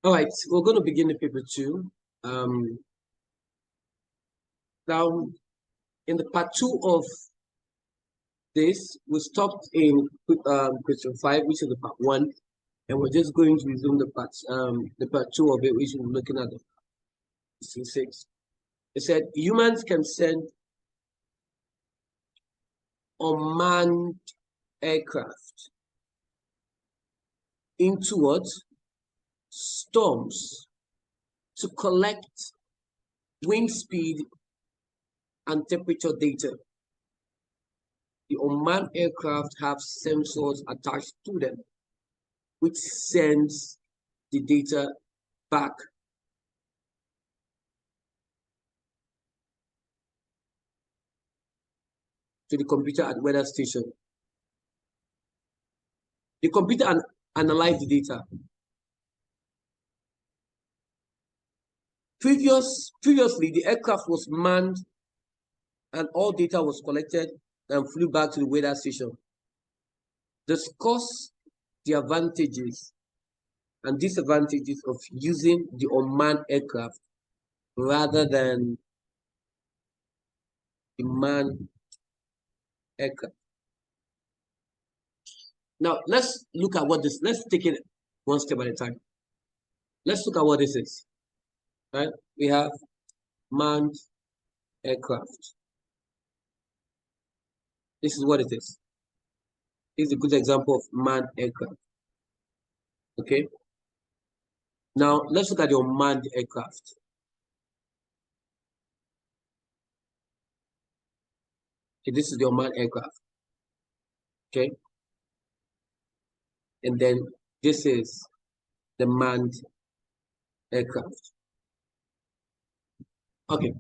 All right, we're going to begin the paper 2. Now, in the part 2 of this, we stopped in question 5, which is the part 1, and we're just going to resume the part 2 of it, which we're looking at the question 6. It said humans can send unmanned aircraft into what? Storms to collect wind speed and temperature data. The unmanned aircraft have sensors attached to them, which sends the data back to the computer at weather station. The computer analyzes the data. Previously, the aircraft was manned and all data was collected and flew back to the weather station. Discuss the advantages and disadvantages of using the unmanned aircraft rather than the manned aircraft. Now, let's look at what this, let's take it one step at a time. Let's look at what this is, right? We have manned aircraft. This is what it is. This is a good example of manned aircraft. Okay. Now, let's look at the unmanned aircraft. Okay, this is the unmanned aircraft. Okay. And then this is the manned aircraft. Okay.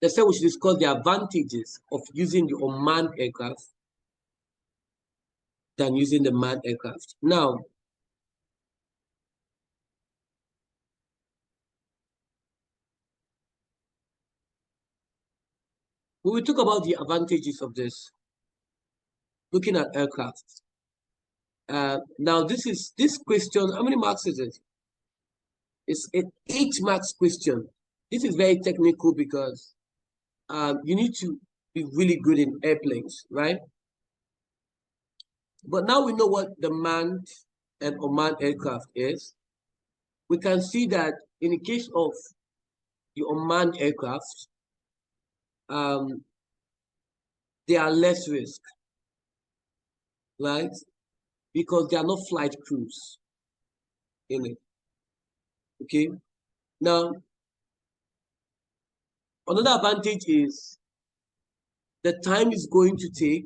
Let's say we should discuss the advantages of using the unmanned aircraft than using the manned aircraft. Now, we will talk about the advantages of this, looking at aircraft. Now, this question, how many marks is it? It's an 8 marks question. This is very technical because you need to be really good in airplanes, right? But now we know what the manned and unmanned aircraft is. We can see that in the case of the unmanned aircraft, there are less risk, right? Because there are no flight crews in it. Okay. Now, another advantage is the time is going to take,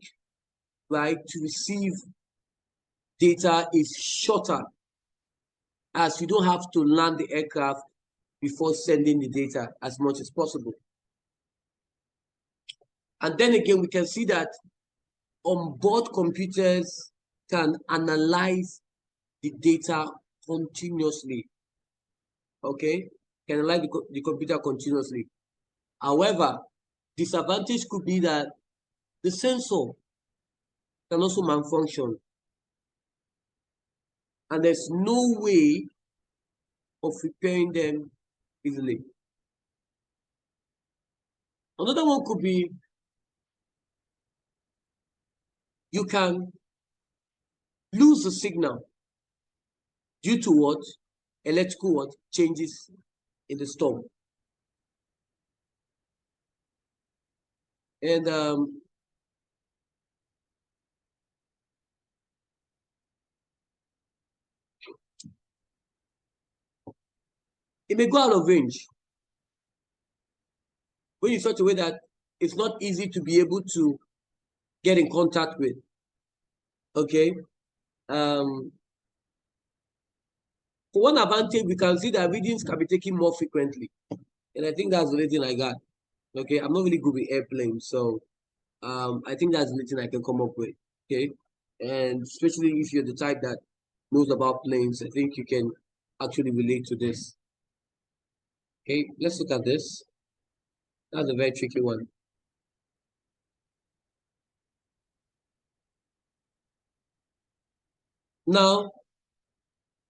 right, to receive data is shorter, as you don't have to land the aircraft before sending the data as much as possible. And then again, we can see that onboard computers can analyze the data continuously. Okay, can analyze the computer continuously. However, disadvantage could be that the sensor can also malfunction, and there's no way of repairing them easily. Another one could be you can lose the signal due to what? Electrical what? Changes in the storm. And it may go out of range when you such a way that it's not easy to be able to get in contact with. Okay. For one advantage, we can see that readings can be taken more frequently. And I think that's the only thing I got. Okay. I'm not really good with airplanes. So I think that's the only thing I can come up with. Okay. And especially if you're the type that knows about planes, I think you can actually relate to this. Okay, let's look at this. That's a very tricky one. Now,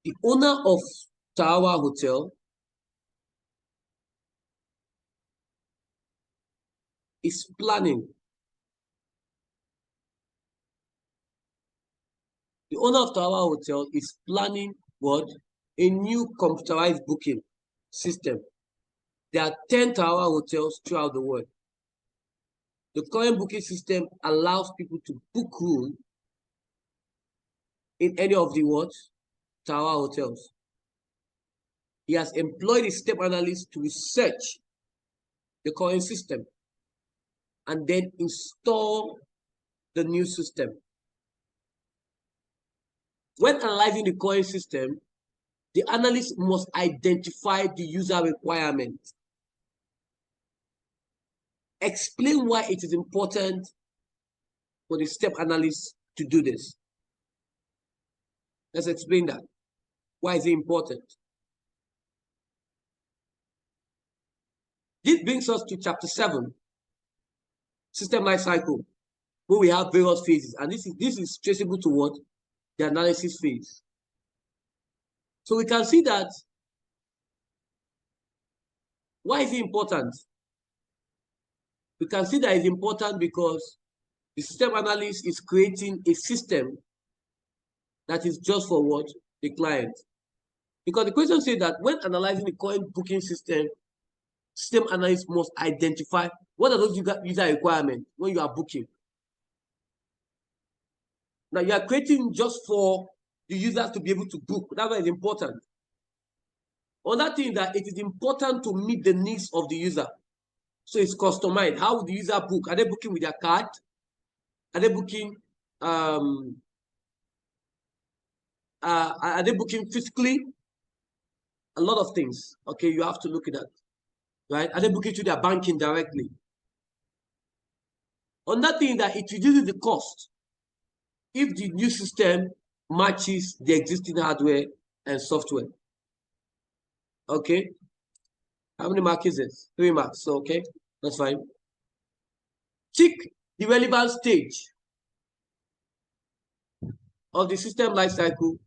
the owner of Tower Hotel is planning. The owner of Tower Hotel is planning what? A new computerized booking system. There are 10 Tower hotels throughout the world. The current booking system allows people to book room in any of the what? Tower hotels. He has employed a step analyst to research the current system and then install the new system. When analyzing the current system, the analyst must identify the user requirement, explain why it is important for the step analyst to do this. Let's explain that. Why is it important? This brings us to chapter 7, system life cycle, where we have various phases, and this is traceable to what? The analysis phase. So we can see that. Why is it important? We can see that it's important because the system analyst is creating a system that is just for what? The client. Because the question says that when analyzing the current booking system, system analyst must identify what are those user requirements when you are booking. Now you are creating just for the users to be able to book. That's why it's important. Another thing that it is important to meet the needs of the user. So it's customized. How would the user book? Are they booking with their card? Are they booking are they booking physically? A lot of things. Okay, you have to look at that. Right? Are they booking to their banking directly? Another thing that it reduces the cost if the new system matches the existing hardware and software. Okay. How many marks is it? 3 marks. So, okay, that's fine. Tick the relevant stage of the system lifecycle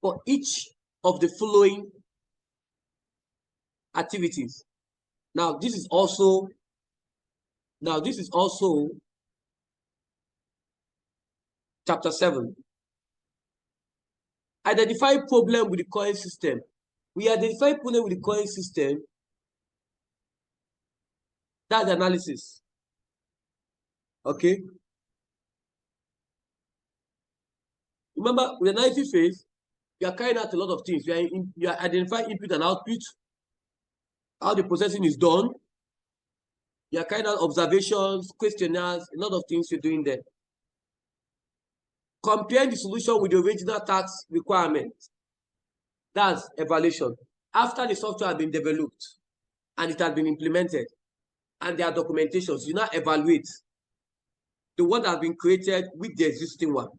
for each of the following activities. Now, this is also chapter 7. Identify problem with the current system. We identify problem with the current system. That's the analysis. Okay. Remember, with the analysis phase, you are carrying out a lot of things. You are identifying input and output, how the processing is done. You are carrying out observations, questionnaires, a lot of things you're doing there. Compare the solution with the original task requirement. That's evaluation. After the software has been developed and it has been implemented and there are documentations, you now evaluate the one that has been created with the existing one.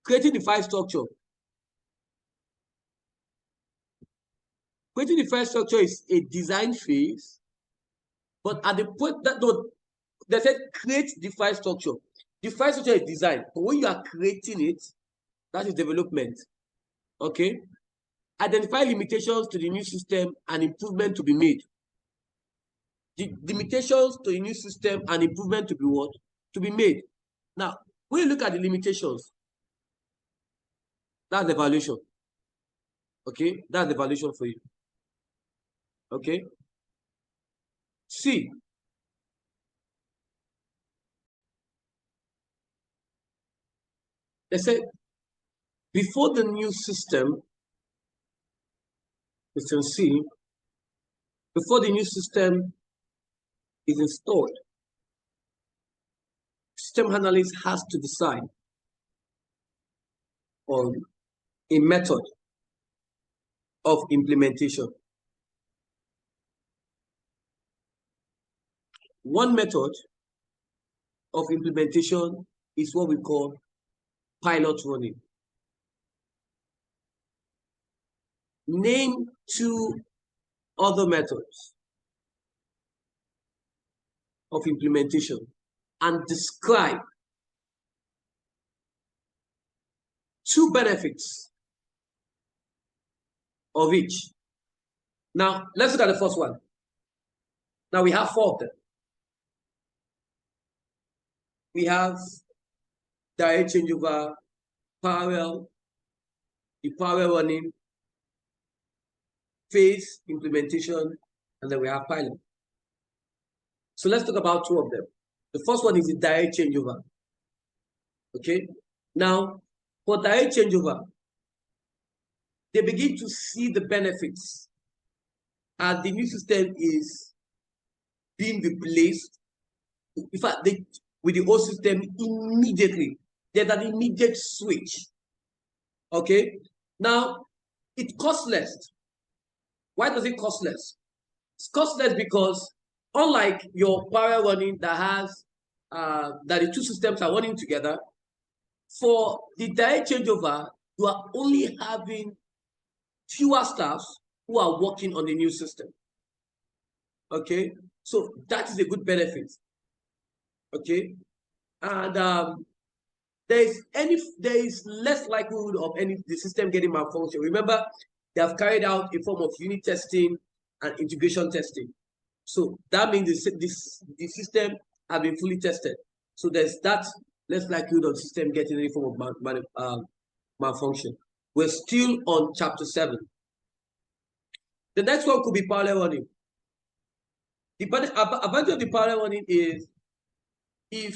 Creating the file structure. Creating the file structure is a design phase, but at the point that they said create the file structure. The file structure is design, but when you are creating it, that is development. Okay. Identify limitations to the new system and improvement to be made. The limitations to the new system and improvement to be what? To be made. Now, when you look at the limitations, that's the evaluation. Okay, that's the evaluation for you. Okay. C. They said before the new system, question C, before the new system is installed, system analyst has to decide on a method of implementation. One method of implementation is what we call pilot running. Name 2 other methods of implementation and describe two benefits of each. Now, let's look at the first one. Now, we have four of them. We have direct changeover, parallel, the parallel running, phase implementation, and then we have pilot. So let's talk about two of them. The first one is the direct changeover. Okay. Now, for direct changeover, they begin to see the benefits as the new system is being replaced. In fact, with the old system immediately. There's an immediate switch. Okay. Now, it costs less. Why does it cost less? It costs less because unlike your parallel running that has that the two systems are running together, for the direct changeover, you are only having fewer staffs who are working on the new system. Okay, so that is a good benefit. Okay, and there is less likelihood of the system getting malfunction. Remember, they have carried out a form of unit testing and integration testing. So that means the system has been fully tested. So there's that less likelihood of the system getting any form of malfunction. We're still on chapter 7. The next one could be parallel running. The advantage of the parallel running is if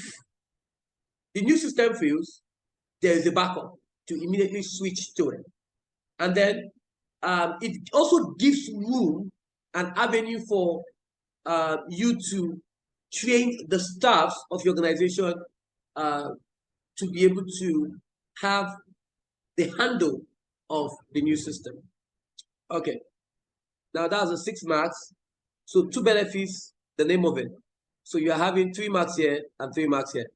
the new system fails, there is a backup to immediately switch to it. And then it also gives room and avenue for you to train the staff of your organization to be able to have the handle of the new system. Okay, now that's the 6 marks. So 2 benefits, the name of it. So you're having 3 marks here and 3 marks here.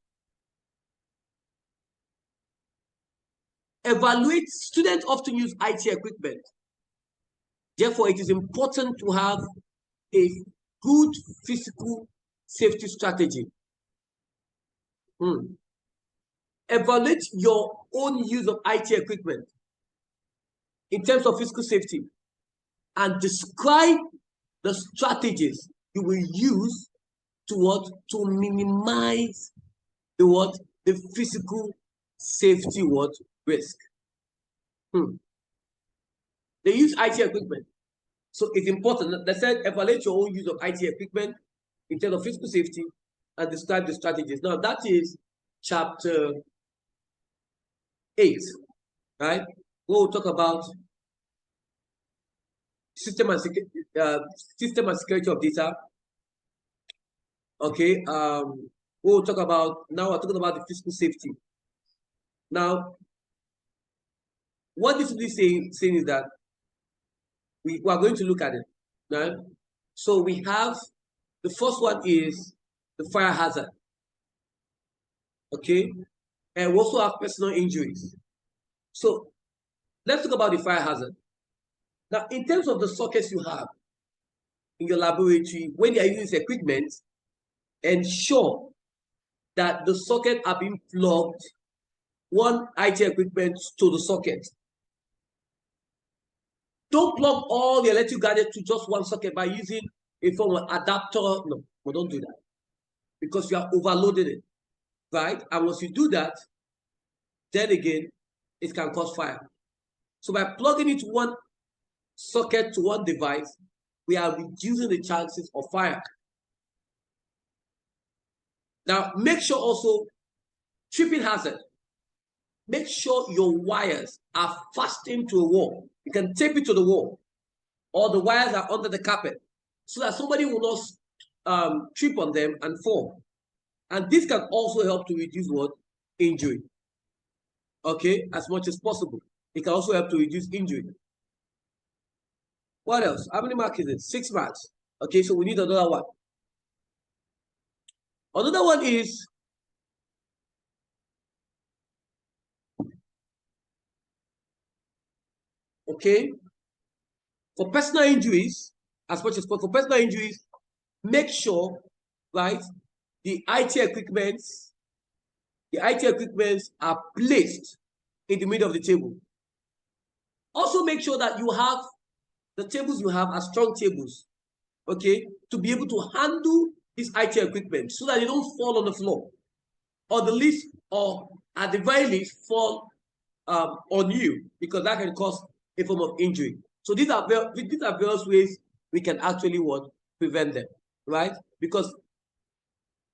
Evaluate. Students often use IT equipment. Therefore, it is important to have a good physical safety strategy. Evaluate your own use of IT equipment in terms of physical safety and describe the strategies you will use to minimize the physical safety risk. They use IT equipment. So it's important. They said evaluate your own use of IT equipment in terms of physical safety and describe the strategies. Now that is chapter 8, right? We'll talk about system and security of data. Okay. We'll talk about, now we're talking about the physical safety. Now, what this is saying is that we are going to look at it. Right? So we have, the first one is the fire hazard. Okay. And we also have personal injuries. So let's talk about the fire hazard. Now, in terms of the sockets you have in your laboratory, when you are using this equipment, ensure that the socket are being plugged, one IT equipment to the socket. Don't plug all the electric gadgets to just one socket by using a form of adapter. No, we don't do that because you are overloading it, right? And once you do that, then again, it can cause fire. So by plugging it to one socket to one device, we are reducing the chances of fire. Now, make sure also, tripping hazard. Make sure your wires are fastened to a wall. You can tape it to the wall, or the wires are under the carpet, so that somebody will not trip on them and fall. And this can also help to reduce injury. Okay, as much as possible. It can also help to reduce injury. What else? How many marks is it? 6 marks. Okay, so we need another one. Another one is okay, for personal injuries, as much as possible, for personal injuries, make sure, right, the IT equipments are placed in the middle of the table. Also make sure that you have the tables you have are strong tables, okay, to be able to handle this IT equipment so that they don't fall on the floor, or the least, or at the very least, fall on you, because that can cause a form of injury. So these are various ways we can actually prevent them, right? Because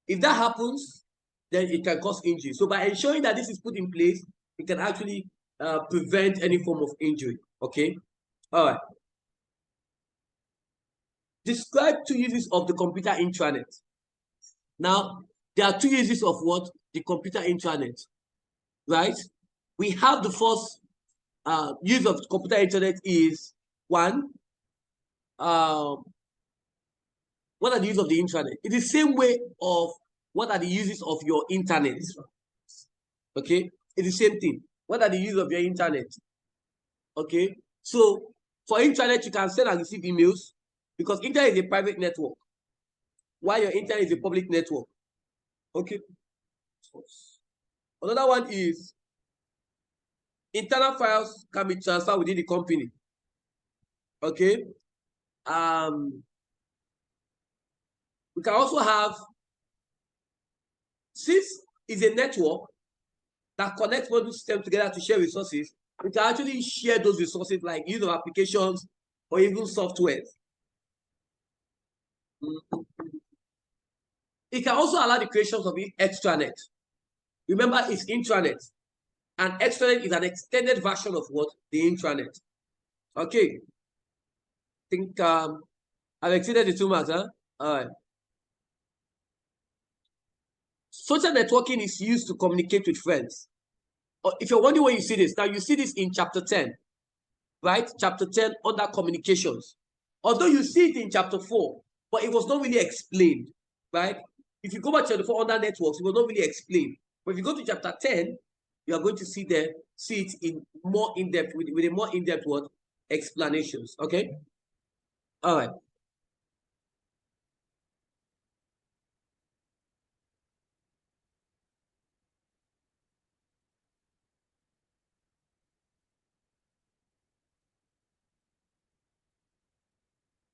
if that happens, then it can cause injury. So by ensuring that this is put in place, it can actually prevent any form of injury. Okay. All right. Describe 2 uses of the computer intranet. Now, there are 2 uses of what? The computer intranet, right? We have the first use of computer internet is 1. What are the uses of the intranet? It's the same way of what are the uses of your internet. Okay, it's the same thing. What are the uses of your internet? Okay, so for intranet, you can send and receive emails, because internet is a private network, while your internet is a public network. Okay. Another one is internal files can be transferred within the company. Okay. We can also have, since it's a network that connects multiple systems together to share resources, we can actually share those resources like use of applications or even software. It can also allow the creation of the extranet. Remember, it's intranet. And extranet is an extended version of what? The intranet. Okay. I think I've exceeded the 2 marks, huh? All right. Social networking is used to communicate with friends. If you're wondering where you see this, now you see this in chapter 10, right? Chapter 10 under communications. Although you see it in chapter 4, but it was not really explained, right? If you go back to chapter 4 under networks, it was not really explained. But if you go to chapter 10, you are going to see it in more in-depth, with a more in-depth word explanations. Okay? All right.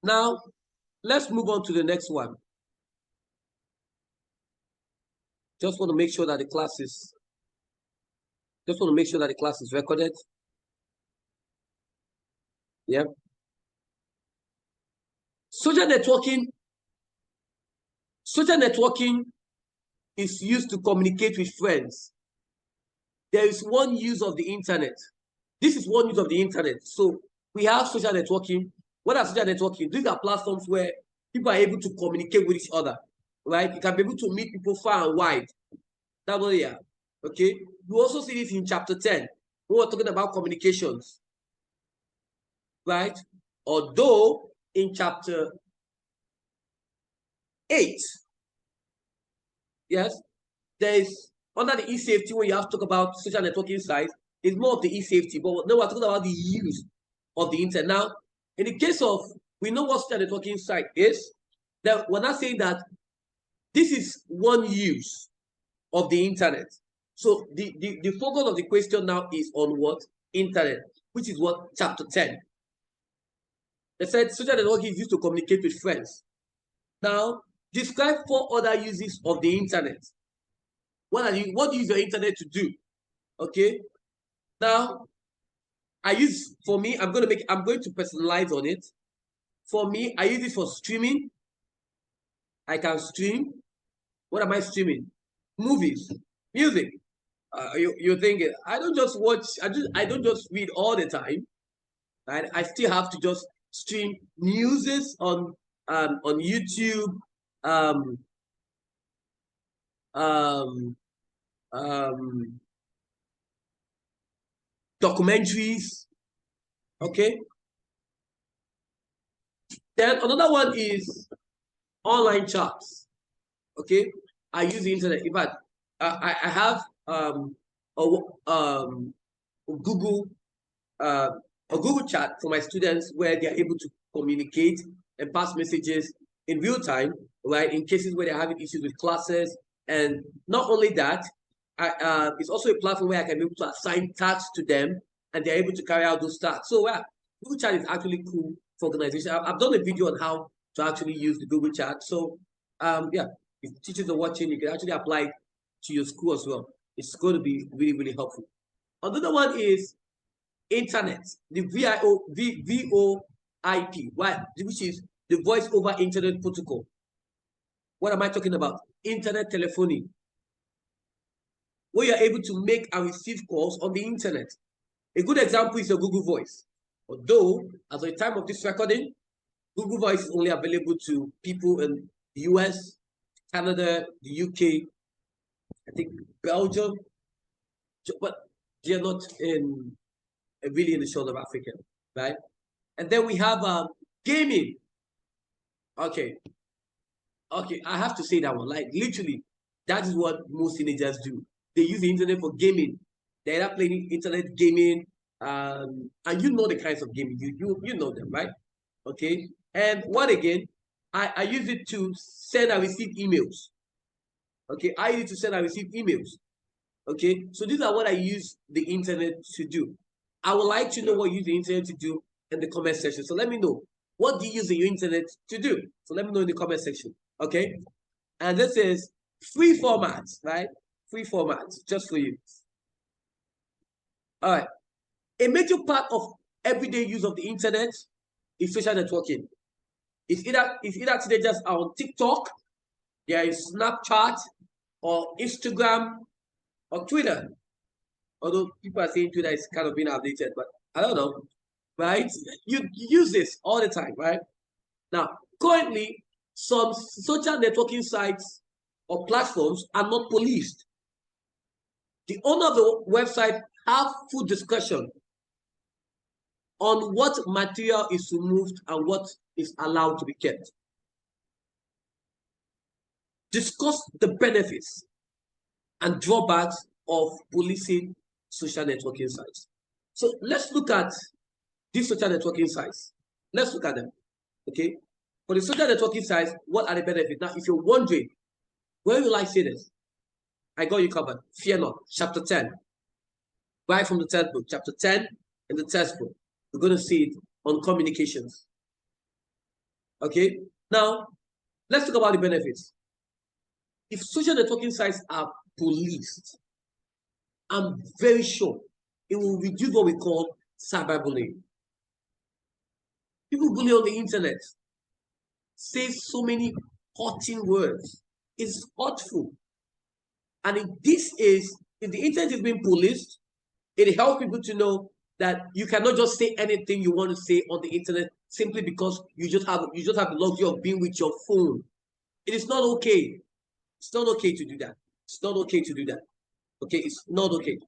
Now, let's move on to the next one. Just want to make sure that the class is recorded. Yeah. Social networking is used to communicate with friends. There is one use of the internet. This is one use of the internet. So we have social networking. What are social networking? These are platforms where people are able to communicate with each other, right? You can be able to meet people far and wide. That's what they are. Okay. You also see this in chapter 10. We were talking about communications, right? Although in chapter 8, yes, there is under the e-safety, when you have to talk about social networking sites, it's more of the e-safety, but now we're talking about the use of the internet. Now, in the case of, we know what social networking site is, that we're not saying that this is one use of the internet. So the focus of the question now is on what? Internet, which is what? Chapter 10. They said social networking is used to communicate with friends. Now, describe 4 other uses of the internet. What do you use your internet to do? Okay. Now, I'm going to personalize on it. For me, I use it for streaming. I can stream. What am I streaming? Movies, music. You're thinking, I don't just watch, I don't just read all the time. Right? I still have to just stream news on YouTube, documentaries. Okay. Then another one is online chats. Okay. I use the internet. In fact, I have Google a Google chat for my students where they are able to communicate and pass messages in real time, right? In cases where they're having issues with classes. And not only that, it's also a platform where I can be able to assign tasks to them, and they're able to carry out those tasks. So Google Chat is actually cool for organization. I've done a video on how to actually use the Google Chat. So yeah, if teachers are watching, you can actually apply it to your school as well. It's going to be really, really helpful. Another one is internet, the VoIP, which is the voice over internet protocol. What am I talking about? Internet telephony, where you're able to make and receive calls on the internet. A good example is your Google Voice. Although, as of the time of this recording, Google Voice is only available to people in the US, Canada, the UK, I think Belgium, but they're not really in the shoulder of Africa, right? And then we have gaming. Okay, I have to say that one. Like literally, that is what most teenagers do. They use the internet for gaming. They're not playing internet gaming, and you know the kinds of gaming. You know them, right? Okay. And what again? I use it to send and receive emails. Okay, I use it to send and receive emails. Okay, so these are what I use the internet to do. I would like to know what you use the internet to do in the comment section. So let me know, what do you use the internet to do? So let me know in the comment section. Okay, and this is free formats, right? Free formats just for you. All right, a major part of everyday use of the internet is social networking. It's either teenagers are on TikTok, there is Snapchat, or Instagram, or Twitter. Although people are saying Twitter is kind of being outdated, but I don't know, right? You use this all the time, right? Now, currently, some social networking sites or platforms are not policed. The owner of the website have full discretion on what material is removed and what is allowed to be kept. Discuss the benefits and drawbacks of policing social networking sites. So let's look at these social networking sites. Let's look at them. Okay. For the social networking sites, what are the benefits? Now, if you're wondering, where will I say this? I got you covered. Fear not. Chapter 10. Right from the textbook. Chapter 10 in the textbook. We're going to see it on communications. Okay. Now, let's talk about the benefits. If social networking sites are policed, I'm very sure it will reduce what we call cyberbullying. People bully on the internet, say so many hurting words. It's hurtful. And if the internet is being policed, it helps people to know that you cannot just say anything you want to say on the internet simply because you just have the luxury of being with your phone. It is not okay. It's not okay to do that. It's not okay to do that. Okay, it's not okay.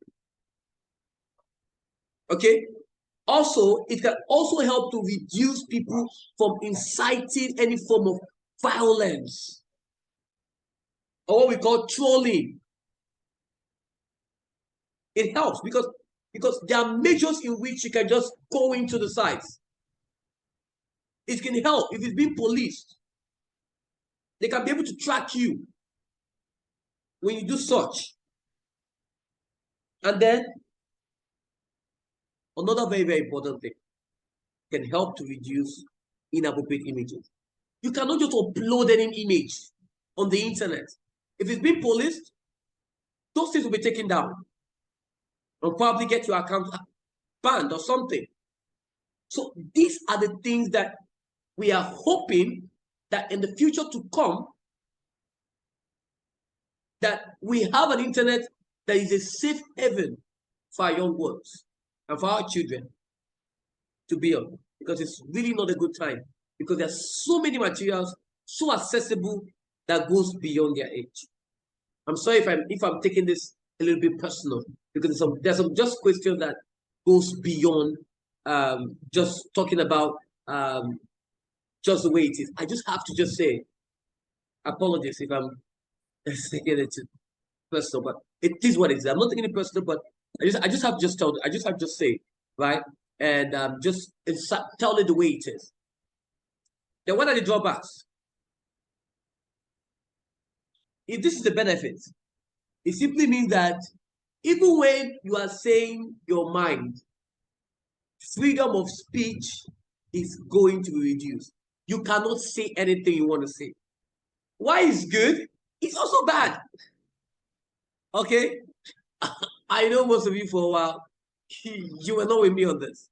Okay. Also, it can also help to reduce people from inciting any form of violence or what we call trolling. It helps because there are measures in which you can just go into the sites. It can help if it's being policed. They can be able to track you when you do such. And then another very, very important thing can help to reduce inappropriate images. You cannot just upload any image on the internet. If it's being policed, those things will be taken down and probably get your account banned or something. So these are the things that we are hoping that in the future to come, that we have an internet that is a safe haven for our young ones and for our children to be on, because it's really not a good time, because there's so many materials so accessible that goes beyond their age. I'm sorry if I'm taking this a little bit personal, because there's some just questions that goes beyond just talking about just the way it is. I just have to just say, apologies if I'm taking it personal, but it is what it is. I'm not taking it personal, but I just have to just say, right? And just tell it the way it is. Then what are the drawbacks? If this is the benefit, It simply means that even when you are saying your mind, freedom of speech is going to be reduced. You cannot say anything you want to say. Why is good? It's also bad. Okay? I know most of you for a while, you were not with me on this.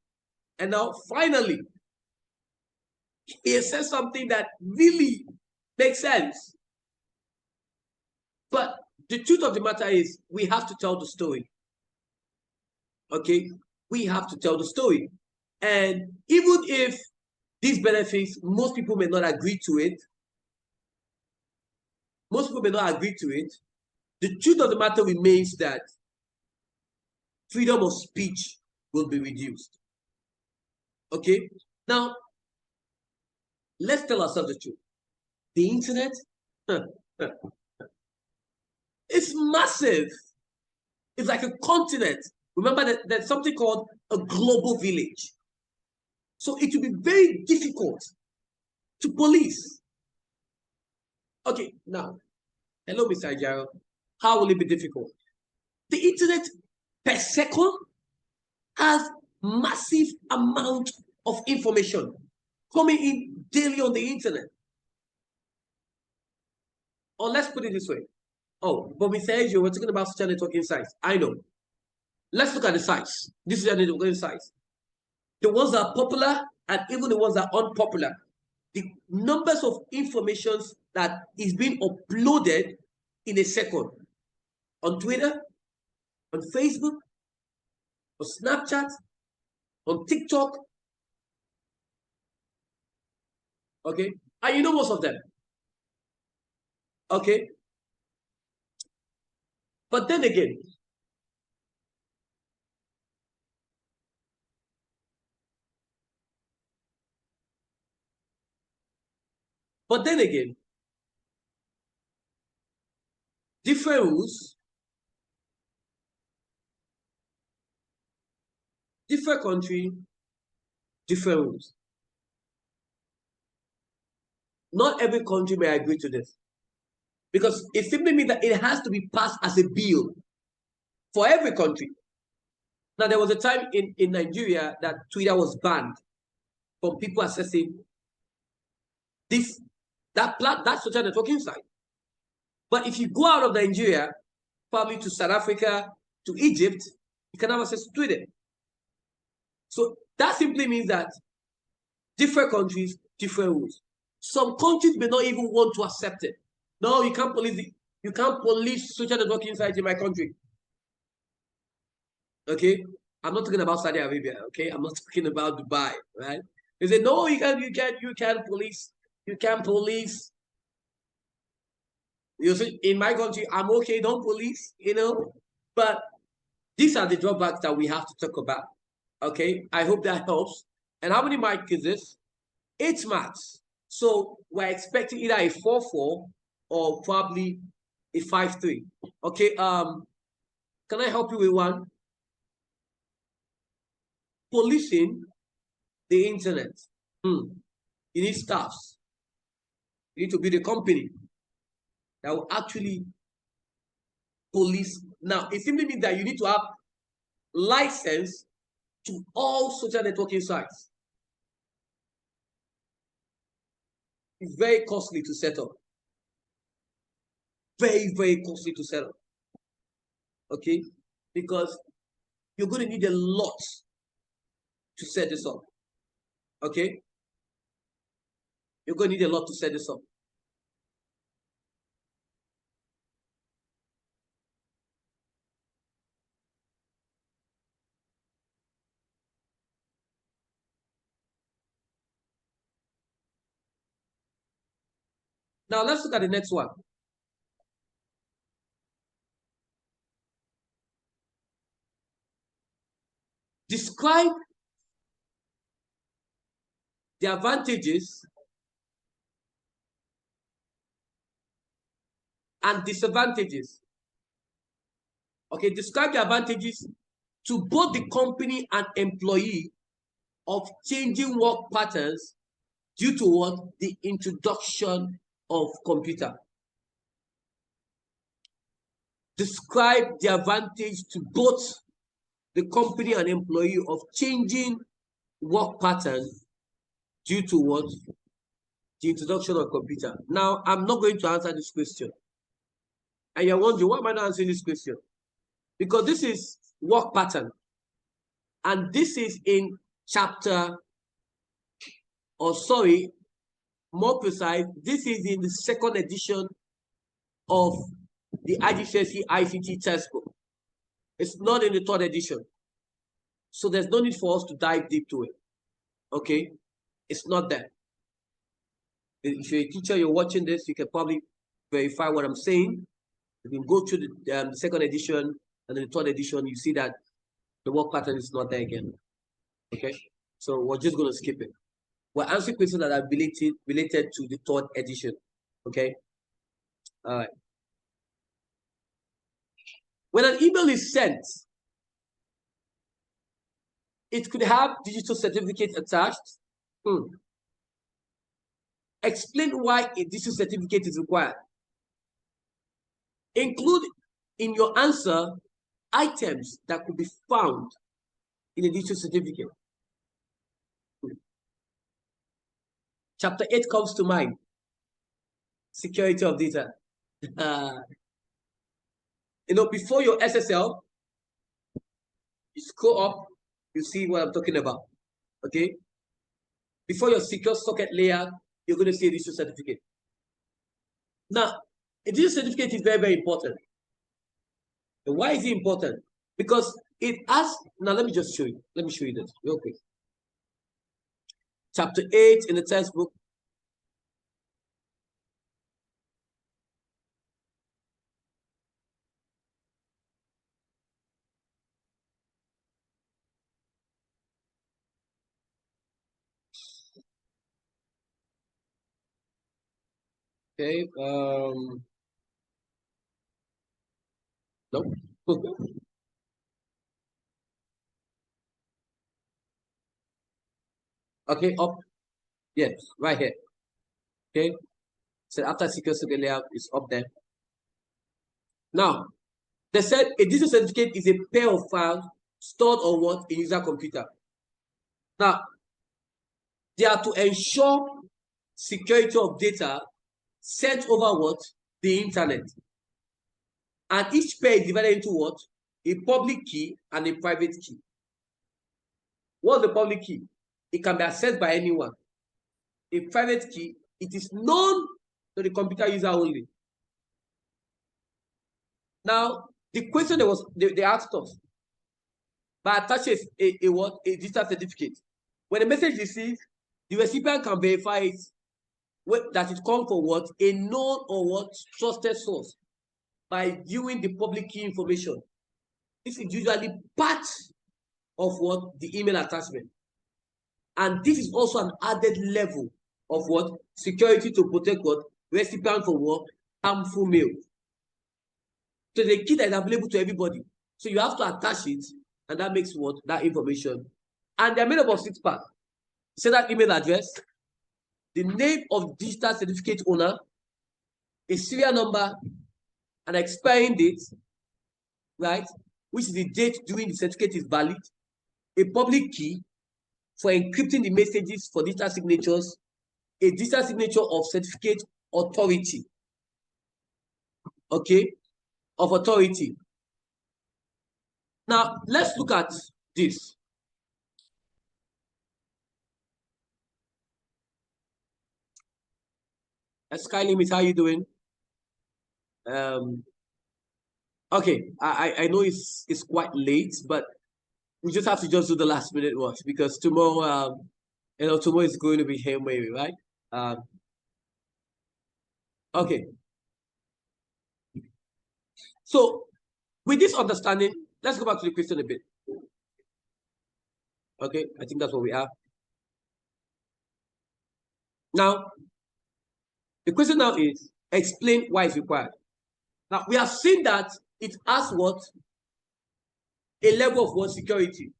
And now, finally, he says something that really makes sense. But the truth of the matter is, we have to tell the story. Okay? We have to tell the story. And even if these benefits, most people may not agree to it, the truth of the matter remains that freedom of speech will be reduced. Okay? Now, let's tell ourselves the truth. The internet, it's massive. It's like a continent. Remember that there's something called a global village. So it will be very difficult to police. Okay, now, hello, Mr. Ajiro. How will it be difficult? The internet per second has massive amount of information coming in daily on the internet. Or let's put it this way. Oh, but Mr. Ajiro, we're talking about social networking sites. I know. Let's look at the sites. This is the networking sites. The ones that are popular and even the ones that are unpopular. The numbers of informations that is being uploaded in a second on Twitter, on Facebook, on Snapchat, on TikTok. Okay, and you know most of them. Okay, but then again, different rules, different country, different rules. Not every country may agree to this because it simply means that it has to be passed as a bill for every country. Now, there was a time in Nigeria that Twitter was banned from people accessing that social networking site. But if you go out of Nigeria, probably to South Africa, to Egypt, you can have access to Twitter. So that simply means that different countries, different rules. Some countries may not even want to accept it. No, you can't police it. You can't police social networking sites in my country. Okay, I'm not talking about Saudi Arabia. Okay, I'm not talking about Dubai. Right? They say no, you can't police. You can't police. You see, in my country, I'm okay. Don't police. But these are the drawbacks that we have to talk about. Okay, I hope that helps. And how many marks is this? 8 marks. So we're expecting either a 4-4 or probably a 5-3. Okay, can I help you with one? Policing the internet. You need staffs. You need to build a company that will actually police. Now, it simply means that you need to have license to all social networking sites. It's very costly to set up. Very, very costly to set up. Okay? Because you're going to need a lot to set this up. Okay? You're going to need a lot to set this up. Now, let's look at the next one. Describe the advantages and disadvantages. Okay, describe the advantages to both the company and employee of changing work patterns due to what? The introduction of computer. describe the advantage to both the company and employee of changing work pattern due to what? The introduction of computer. Now, I'm not going to answer this question. And you're wondering, why am I not answering this question? Because this is work pattern. And this is in chapter, or sorry, more precise, this is in the second edition of the IGCSE ICT textbook. It's not in the third edition. So there's no need for us to dive deep to it. Okay? It's not there. If you're a teacher, you're watching this, you can probably verify what I'm saying. You can go to the second edition and the third edition, you see that the work pattern is not there again. Okay? So we're just going to skip it. We're answering questions that are related to the third edition. Okay? All right. When an email is sent, it could have digital certificate attached. Explain why a digital certificate is required. Include in your answer items that could be found in a digital certificate. Chapter 8 comes to mind. Security of data. Before your SSL, you scroll up, you see what I'm talking about. Okay? Before your secure socket layer, you're going to see a digital certificate. Now, a digital certificate is very, very important. And why is it important? Because it asks, now let me just show you. Let me show you this real quick. Chapter 8 in the textbook. Okay, nope. Okay, up, yes, right here. Okay, so after secure socket layer is up there. Now, they said a digital certificate is a pair of files stored on what? A user computer. Now, they are to ensure security of data sent over what? The internet. And each pair is divided into what? A public key and a private key. What's the public key? It can be accessed by anyone. A private key, it is known to the computer user only. Now, the question they asked us, by attaching a digital certificate, when the message is received, the recipient can verify it that it comes from what? A known or what? Trusted source by viewing the public key information. This is usually part of what? The email attachment. And this is also an added level of what? Security to protect what? Recipient from what? Harmful mail. So the key that is available to everybody. So you have to attach it, and that makes what? That information. And they're made up of 6 parts. Say that email address, the name of digital certificate owner, a serial number, an expiring date, right? Which is the date during the certificate is valid, a public key for encrypting the messages for digital signatures, a digital signature of certificate authority. Okay, of authority. Now, let's look at this. Sky Limit, how are you doing? Okay, I know it's quite late, but we just have to just do the last minute rush because tomorrow, tomorrow is going to be Hail Mary, right? Okay. So, with this understanding, let's go back to the question a bit. Okay, I think that's what we have. Now, the question now is, explain why it's required. Now, we have seen that it has what? A level of what? Security.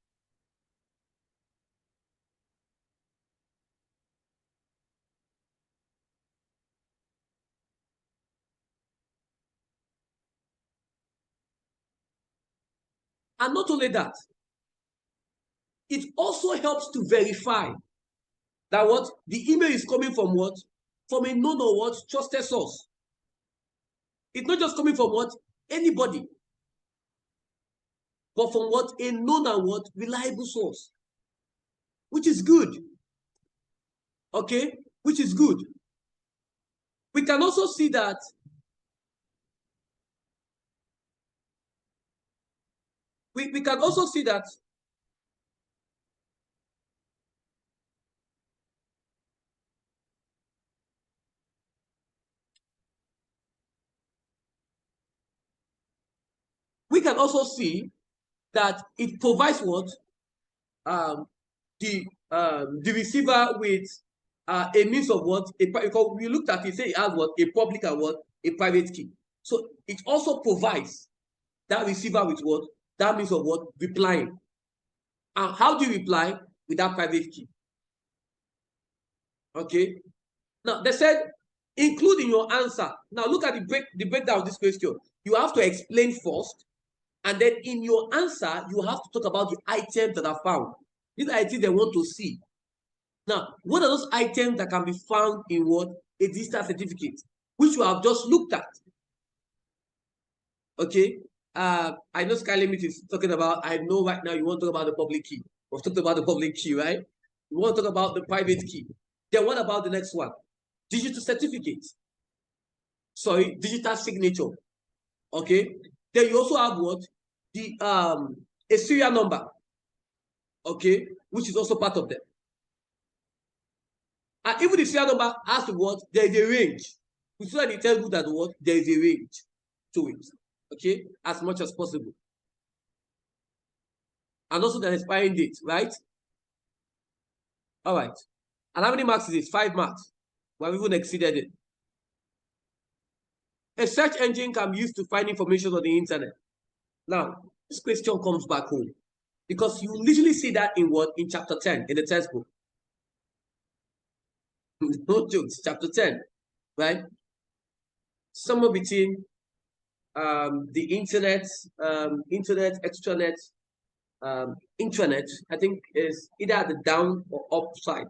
And not only that, it also helps to verify that what the email is coming from what? From a known or what? Trusted source. It's not just coming from what? Anybody. But from what? A known and what? Reliable source. Which is good. Okay? Which is good. We can also see that we can also see that we can also see that it provides what? The receiver with a means of what? Because we looked at it, say it has what? A public and what? A private key. So it also provides that receiver with what? That means of what? Replying. And how do you reply? With that private key. Okay. Now they said include in your answer. Now look at the breakdown of this question. You have to explain first, and then in your answer, you have to talk about the items that are found. These items they want to see. Now, what are those items that can be found in what? A digital certificate, which you have just looked at. Okay. I know Sky Limit is talking about, I know right now you want to talk about the public key. We've talked about the public key, right? You want to talk about the private key. Then what about the next one? Digital certificate. Sorry, digital signature. Okay. Then you also have what? The a serial number. Okay, which is also part of them. And even the serial number has to what? There is a range. We saw in the textbook that what? There is a range to it. Okay, as much as possible. And also the expiring date, right? All right. And how many marks is it? 5 marks. We have even exceeded it. A search engine can be used to find information on the internet. Now, this question comes back home because you literally see that in what? In chapter 10 in the textbook. No jokes, chapter 10, right? Somewhere between the internet, extranet, intranet, I think is either at the down or up side.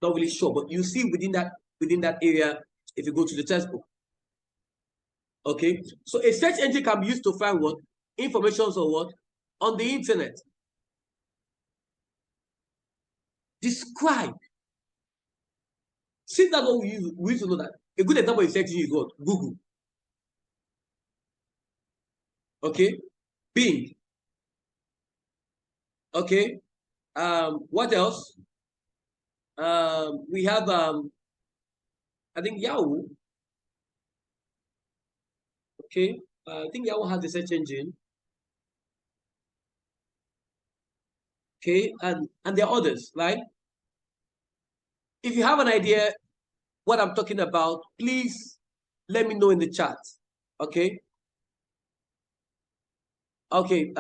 Not really sure, but you see within that area if you go to the textbook. Okay, so a search engine can be used to find what? Information on what? On the internet. Describe. See, that's what we used to know that. A good example of search engine is what? Google. Okay, Bing. Okay, what else? We have I think Yahoo. Okay, I think Yahoo has a search engine. Okay, and there are others, right? If you have an idea what I'm talking about, please let me know in the chat. Okay. Okay.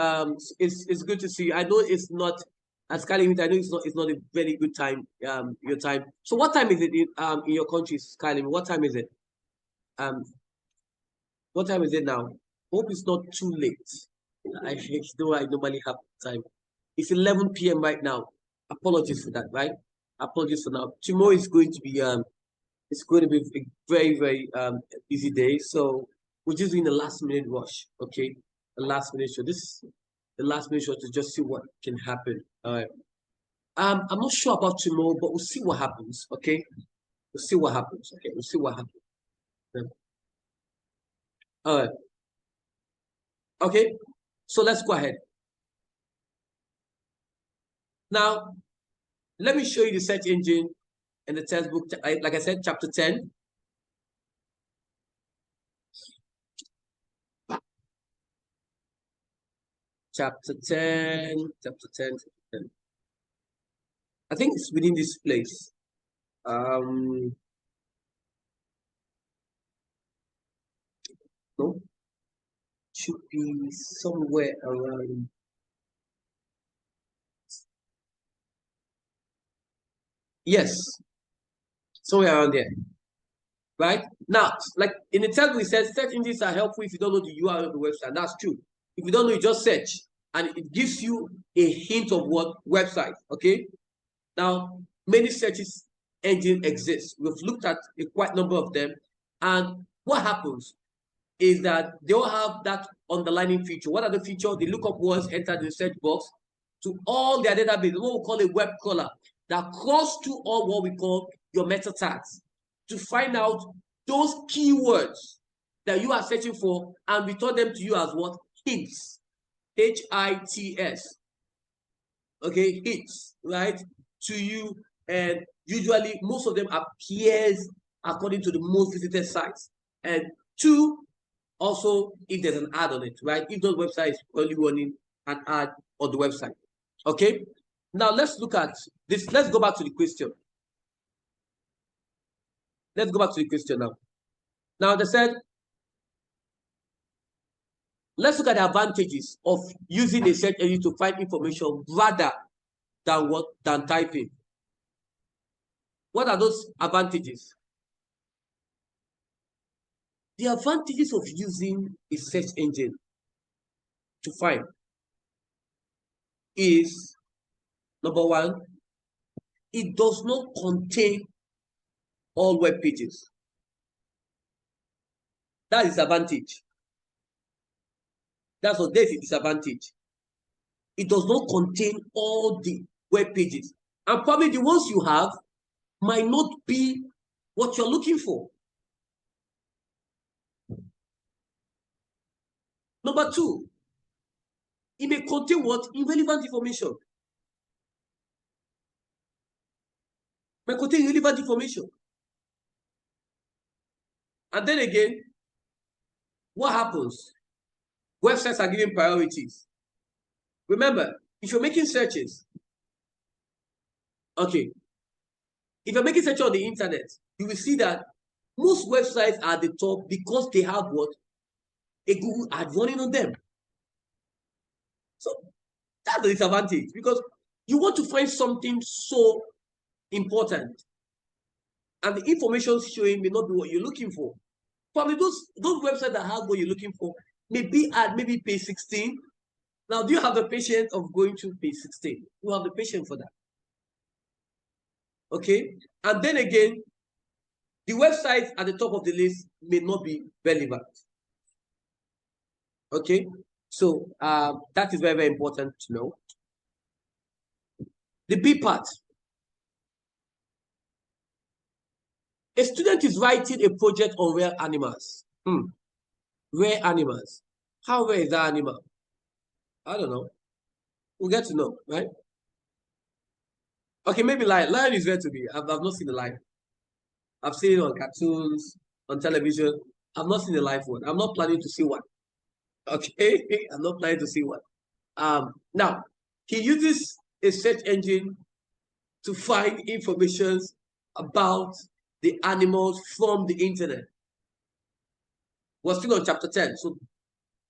It's good to see you. I know it's not as Sky Limit. I know it's not a very good time. Your time. So what time is it in your country, Sky Limit? What time is it? What time is it now? Hope it's not too late. I know I normally have time. It's 11 p.m. right now. Apologies for that, right? Apologies for now. Tomorrow is going to be it's going to be a very, very busy day. So we're just doing the last minute rush. Okay. The last minute show. This is the last minute show to just see what can happen. All right. I'm not sure about tomorrow, but we'll see what happens. Okay. We'll see what happens. Okay. We'll see what happens. Yeah. All right. Okay. So let's go ahead. Now, let me show you the search engine in the textbook. Like I said, chapter 10. Chapter 10. Chapter 10. Chapter 10. I think it's within this place. No, should be somewhere around. Yes, somewhere around there. Right now, like in the text, we said search engines are helpful if you don't know the URL of the website. That's true. If you don't know, you just search. and it gives you a hint of what website. Okay. Now, many searches engine exists. We've looked at a quite number of them, and what happens is that they all have that underlining feature. What are the features? They look up words entered in the search box to all their database, what we call a web crawler, that crawls to all what we call your meta tags to find out those keywords that you are searching for and return them to you as what? Hints. H-I-T-S. Okay, hits, right? To you, and usually most of them appears according to the most visited sites. And two, also if there's an ad on it, right? If those websites only running an ad on the website. Okay, now let's look at this. Let's go back to the question. Let's go back to the question now. Now they said, let's look at the advantages of using a search engine to find information rather than typing. What are those advantages? The advantages of using a search engine to find is, number one, it does not contain all web pages. That is advantage. That's what there's a disadvantage. It does not contain all the web pages. And probably the ones you have might not be what you're looking for. Number two, it may contain what? Irrelevant information. May contain irrelevant information. And then again, what happens? Websites are given priorities. Remember, if you're making searches, okay, if you're making searches on the internet, you will see that most websites are at the top because they have what? A Google ad running on them. So that's the disadvantage, because you want to find something so important and the information showing may not be what you're looking for. Probably those websites that have what you're looking for may be at maybe page 16. Now, do you have the patience of going to page 16? You have the patience for that. Okay. And then again, the websites at the top of the list may not be relevant. Okay. So that is very, very important to know. The B part. A student is writing a project on rare animals. Rare animals. How rare is that animal? I don't know. We'll get to know, right? Okay, maybe lion. Lion is rare to me. I've not seen the lion. I've seen it on cartoons, on television. I've not seen a live one. I'm not planning to see one. Okay, I'm not planning to see one. Now, he uses a search engine to find information about the animals from the internet. We're still on chapter 10, so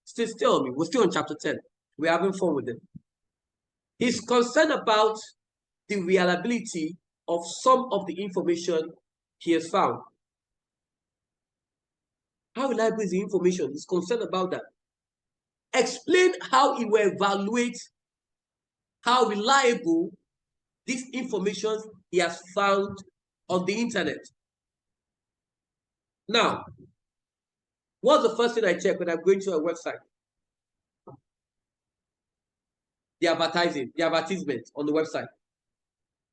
still on me. We're still on chapter 10. We're having fun with it. He's concerned about the reliability of some of the information he has found. How reliable is the information? He's concerned about that. Explain how he will evaluate how reliable this information he has found on the internet. Now, what's the first thing I check when I'm going to a website? The advertisement on the website.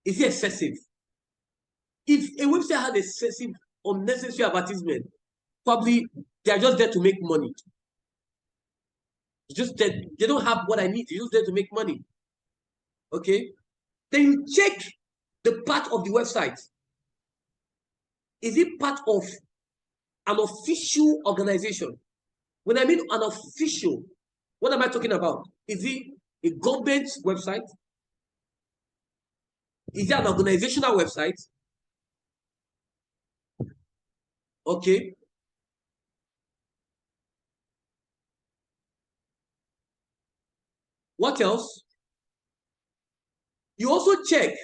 Is it excessive? If a website has excessive, unnecessary advertisement, probably they are just there to make money. Just that they don't have what I need. They're just there to make money. Okay? Then you check the part of the website. Is it part of an official organization? When I mean an official, what am I talking about? Is it a government website? Is it an organizational website? Okay. What else? You also check,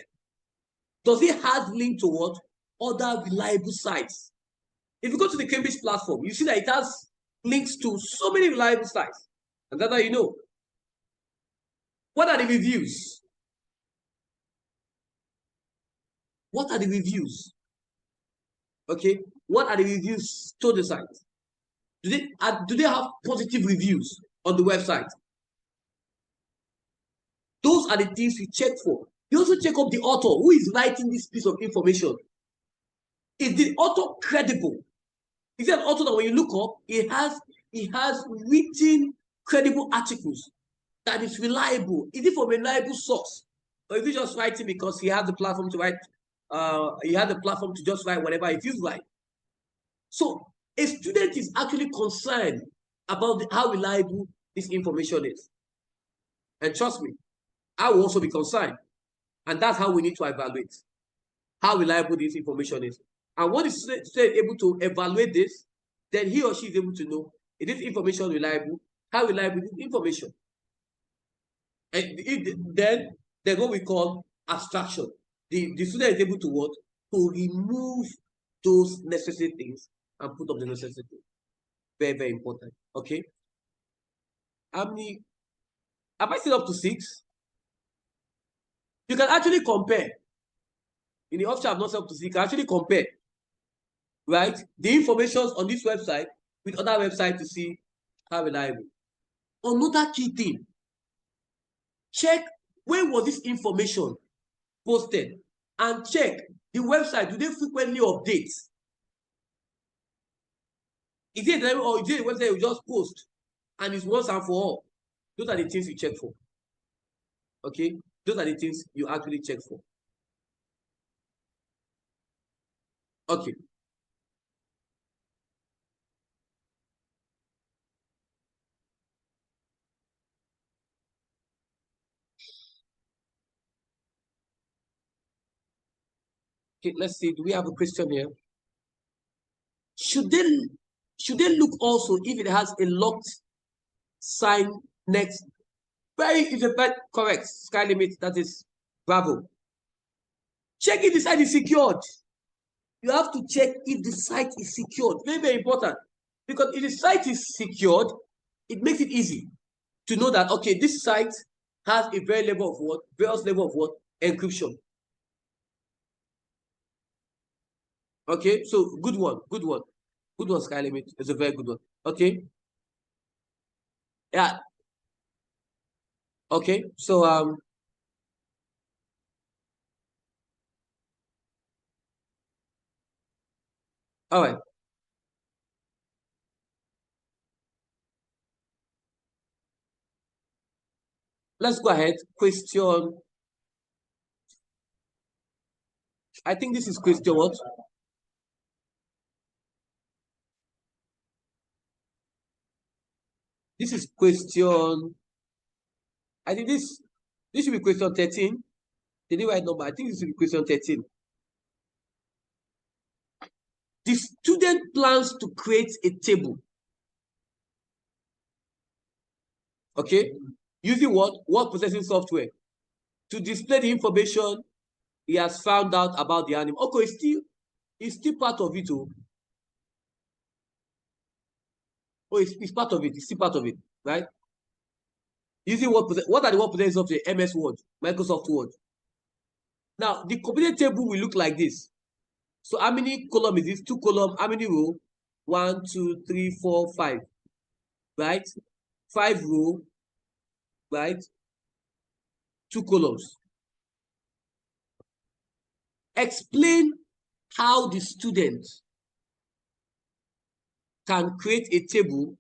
does it have link to what? Other reliable sites. If you go to the Cambridge platform, you see that it has links to so many reliable sites. And that's how you know. What are the reviews? What are the reviews? Okay, what are the reviews to the site? Do they have positive reviews on the website? Those are the things we check for. You also check up the author who is writing this piece of information. Is the author credible? Is it an author that when you look up, he has written credible articles that is reliable? Is it from a reliable source? Or is he just writing because he has the platform to write? He had the platform to just write whatever it feels like. So a student is actually concerned about how reliable this information is. And trust me, I will also be concerned. And that's how we need to evaluate how reliable this information is. And when the student is able to evaluate this, then he or she is able to know, is this information reliable? How reliable is this information? And then there's what we call abstraction. The student is able to what? To remove those necessary things and put up the necessary things. Very, very important. Okay. How many? Have I said up to 6? You can actually compare. In the option I've not set up to 6, you can actually compare, right? The information on this website with other websites to see how reliable. Another key thing, check when was this information posted, and check the website, do they frequently update? Is it or is it a website you just post and it's once and for all? Those are the things you check for. Okay, those are the things you actually check for. Okay. Okay, let's see. Do we have a question here? Should they look also if it has a locked sign next? Very is a bit correct. Sky limit, that is bravo. Check if the site is secured. You have to check if the site is secured. Very, very important. Because if the site is secured, it makes it easy to know that, okay, this site has a various level of what? Encryption. Okay, so good one. Good one, Sky Limit. It's a very good one. Okay. Yeah. Okay, so all right. Let's go ahead. Question. I think this is question what? This is question. I think this should be question 13. Did you write number? I think this should be question 13. The student plans to create a table. Okay, using what? Word processing software to display the information he has found out about the animal. Okay, it's still part of it. It's part of it. It's still part of it, right? Using what are the word processing software? MS Word, Microsoft Word. Now, the completed table will look like this. So how many column is this? 2 column. How many row? 1, 2, 3, 4, 5. Right? 5 row. Right? 2 columns. Explain how the student can create a table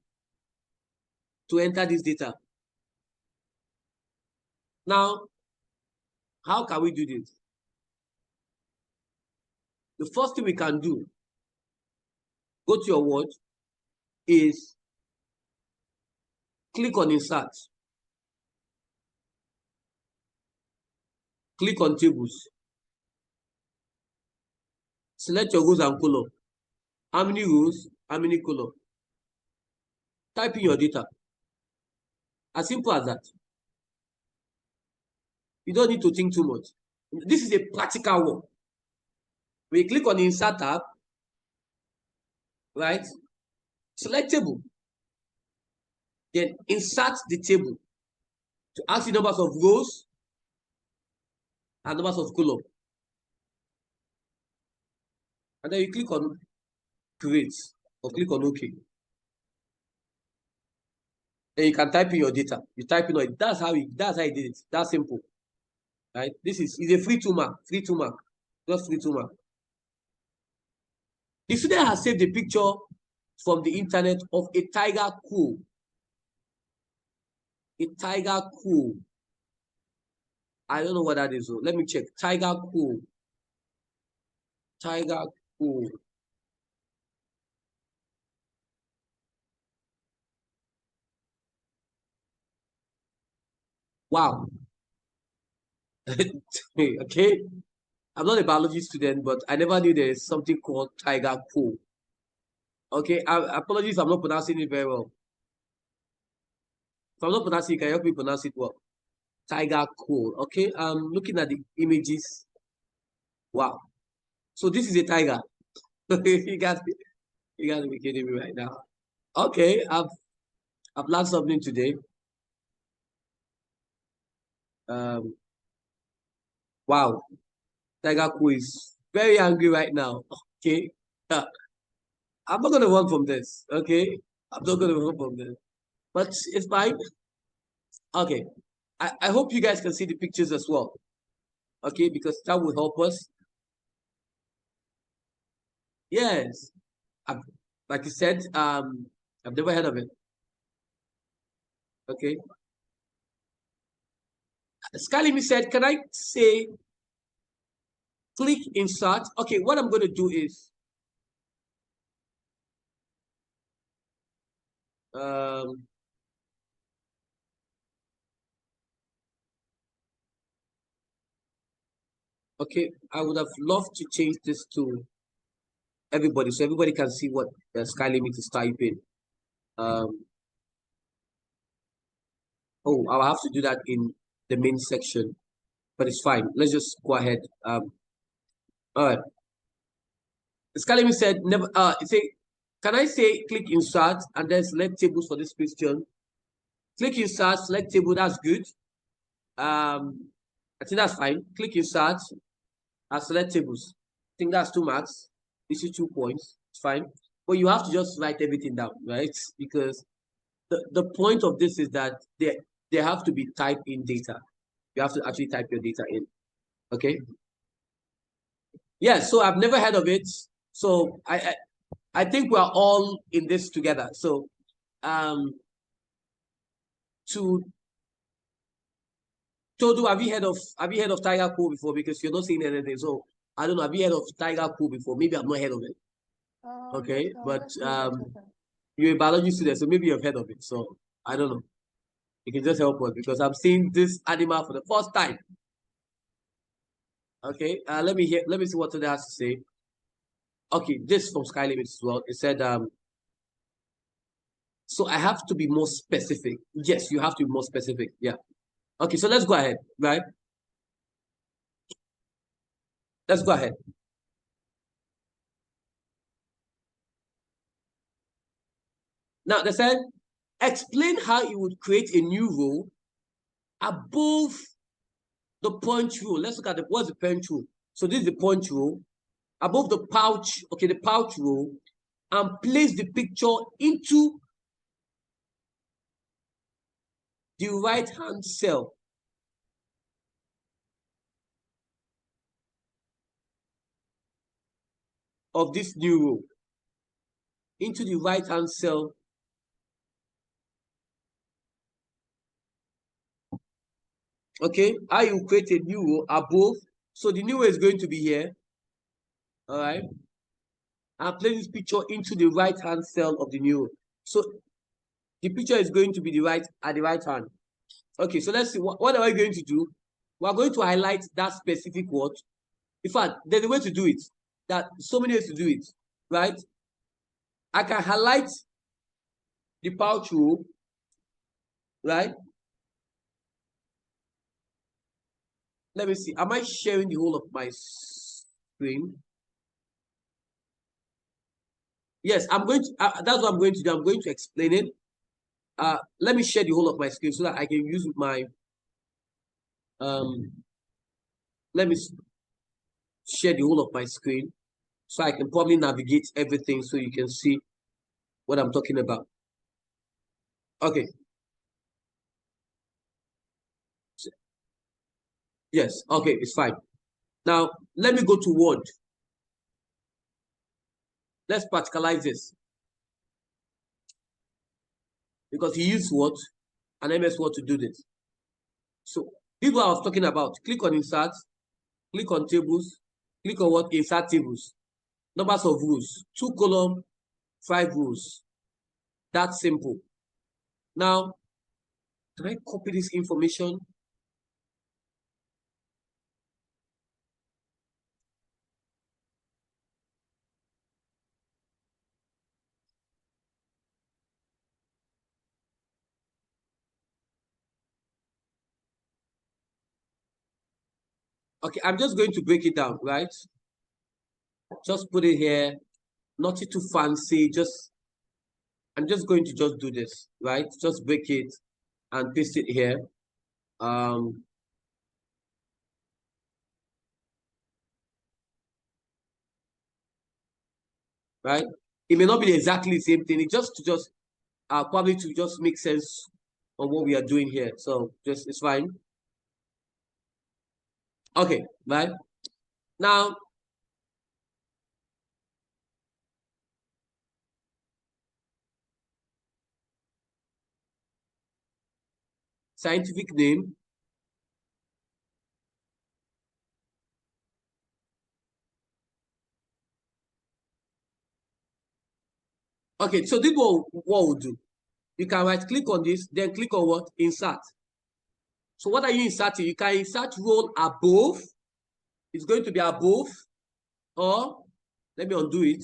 to enter this data. Now, how can we do this? The first thing we can do, go to your Word, is click on Insert. Click on Tables. Select your rows and column. How many rows? How many columns? Type in your data. As simple as that. You don't need to think too much. This is a practical one. We click on the Insert tab, right? Select table. Then insert the table. to ask the numbers of rows and numbers of column. And then you click on create or click on OK. Then you can type in your data. You type in it. That's how you did it. That's simple. Right? This is a free 2 mark. Just free 2 mark. The student has saved a picture from the internet of a tiger cool. A tiger cool. I don't know what that is. Let me check. Tiger cool. Tiger cool. Wow. Okay. I'm not a biology student, but I never knew there's something called tiger cool. Okay. Apologies if I'm not pronouncing it very well. If I'm not pronouncing it, can you help me pronounce it well? Tiger cool. Okay. I'm looking at the images. Wow. So this is a tiger. you guys be kidding me right now. Okay. I've learned something today. Wow. Tiger cool is very angry right now. Okay. I'm not gonna run from this. Okay. I'm not gonna run from this. But it's fine. Okay. I hope you guys can see the pictures as well. Okay, because that will help us. Yes. Like you said, I've never heard of it. Okay. Skalimi said, can I say click insert? Okay, what I'm gonna do is okay, I would have loved to change this to everybody so everybody can see what Sky Limit is typing. Oh, I'll have to do that in the main section, but it's fine. Let's just go ahead. All right. Sky Limit said never. Can I say click insert and then select tables for this question? Click insert, select table. That's good. I think that's fine. Click insert and select tables. I think that's 2 marks. This is 2 points. It's fine. But you have to just write everything down, right? Because the point of this is that they have to be typed in data. You have to actually type your data in. Okay. Yeah, so I've never heard of it. So I think we're all in this together. So to Todo, have you heard of Tiger Cool before? Because you're not saying anything. So I don't know. Have you heard of Tiger Cool before? Maybe I've not heard of it. Okay, but you're a biology student, so maybe you've heard of it. So I don't know. You can just help us because I'm seeing this animal for the first time. Okay, let me see what it has to say. Okay, this from Sky Limit as well. It said so I have to be more specific. Yes, you have to be more specific. Yeah. Okay, so let's go ahead, right? Let's go ahead. Now they said explain how you would create a new row above the punch row. Let's look at what's the punch row. So this is the punch row. Above the pouch, okay, the pouch row, and place the picture into the right-hand cell. Of this new row. Into the right-hand cell. Okay, how you create a new row above. So the new row is going to be here. All right. And place this picture into the right-hand cell of the new row. So the picture is going to be at the right hand. Okay, so let's see what are we going to do? We're going to highlight that specific word. In fact, there's a way to do it. That so many ways to do it, right? I can highlight the pouch row, right? Let me see. Am I sharing the whole of my screen? Yes, I'm going to. That's what I'm going to do. I'm going to explain it. Let me share the whole of my screen so that I can use my Let me share the whole of my screen so I can probably navigate everything so you can see what I'm talking about. Okay. Yes, okay, it's fine. Now, let me go to Word. Let's practicalize this. Because he used what? An MS Word to do this. So, this is what I was talking about. Click on Insert, click on Tables, click on what? Insert Tables. Numbers of rows, 2 column, 5 rows. That's simple. Now, can I copy this information? Okay, I'm just going to break it down, right? Just put it here, nothing too fancy, I'm just going to just do this, right? Just break it and paste it here. Right? It may not be exactly the same thing. It just probably to just make sense on what we are doing here. So just it's fine. Okay, right? Now, scientific name. Okay, so this is what we'll do. You can right click on this, then click on what? Insert. So what are you inserting? You can insert role above. It's going to be above, or let me undo it.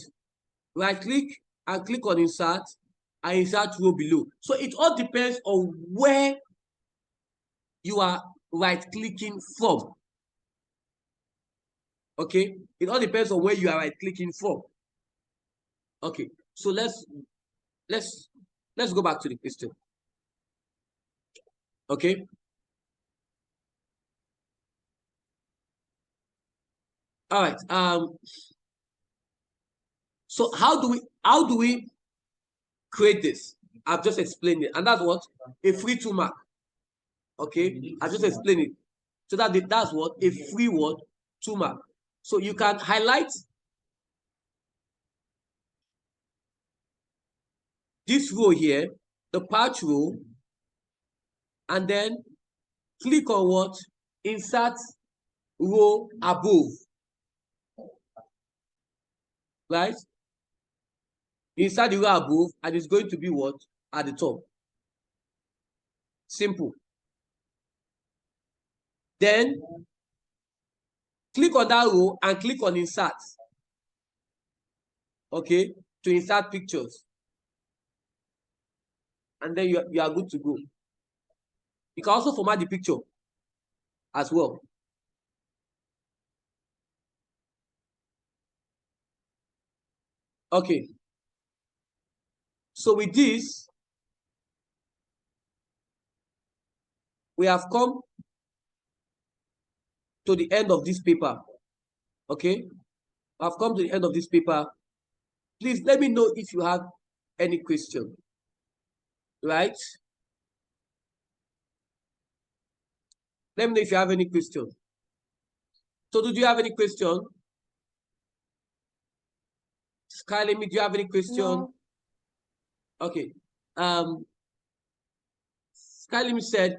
Right click and click on insert and insert row below. So it all depends on where you are right clicking from. Okay, it all depends on where you are right clicking from. Okay, so let's go back to the question. Okay. All right. So how do we create this? I've just explained it, and that's what a free 2 mark. Okay, I just explained it. So that's what a free word 2 mark. So you can highlight this row here, the patch row, and then click on what? Insert row above. Right? Insert the row above, and it's going to be what? At the top. Simple. Then click on that row and click on insert. Okay, to insert pictures. And then you are good to go. You can also format the picture as well. Okay. So with this, we have come to the end of this paper. Okay. I've come to the end of this paper. Please let me know if you have any question. Right? Let me know if you have any question. So do you have any question? Skyler, do you have any question? No. Okay. Skyler said,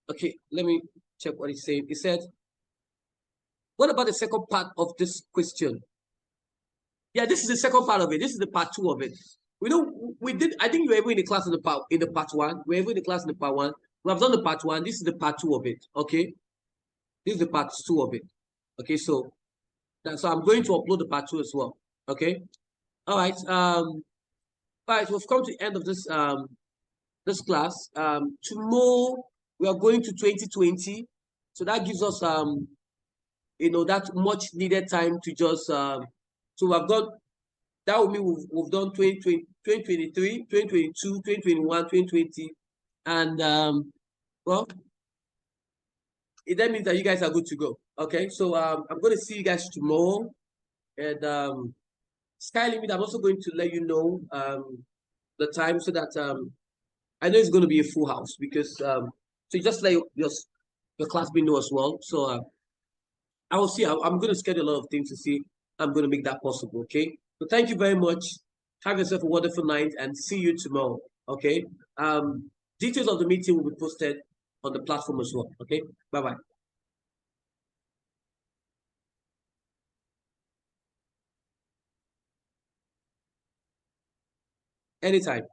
okay, let me check what he's saying. He said, what about the second part of this question? Yeah, this is the second part of it. This is the part 2 of it. We did, I think you were able in the class in the part 1. We were able in the class in the part 1. We have done the part 1. This is the part 2 of it. Okay. This is the part 2 of it. Okay, so I'm going to upload the part 2 as well. Okay. All right. All right, we've come to the end of this this class. Tomorrow we are going to 2020. So that gives us that much needed time to just so we've got that will mean we've done 2020, 2023, 2022, 2021, 2020, and well, that means that you guys are good to go. Okay, so I'm going to see you guys tomorrow, and sky limit. I'm also going to let you know the time so that I know it's going to be a full house because so you just let your classmate know as well. So I will see. I'm going to schedule a lot of things to see. I'm going to make that possible. Okay. So thank you very much. Have yourself a wonderful night and see you tomorrow. Okay. Details of the meeting will be posted on the platform as well. Okay. Bye bye. Anytime.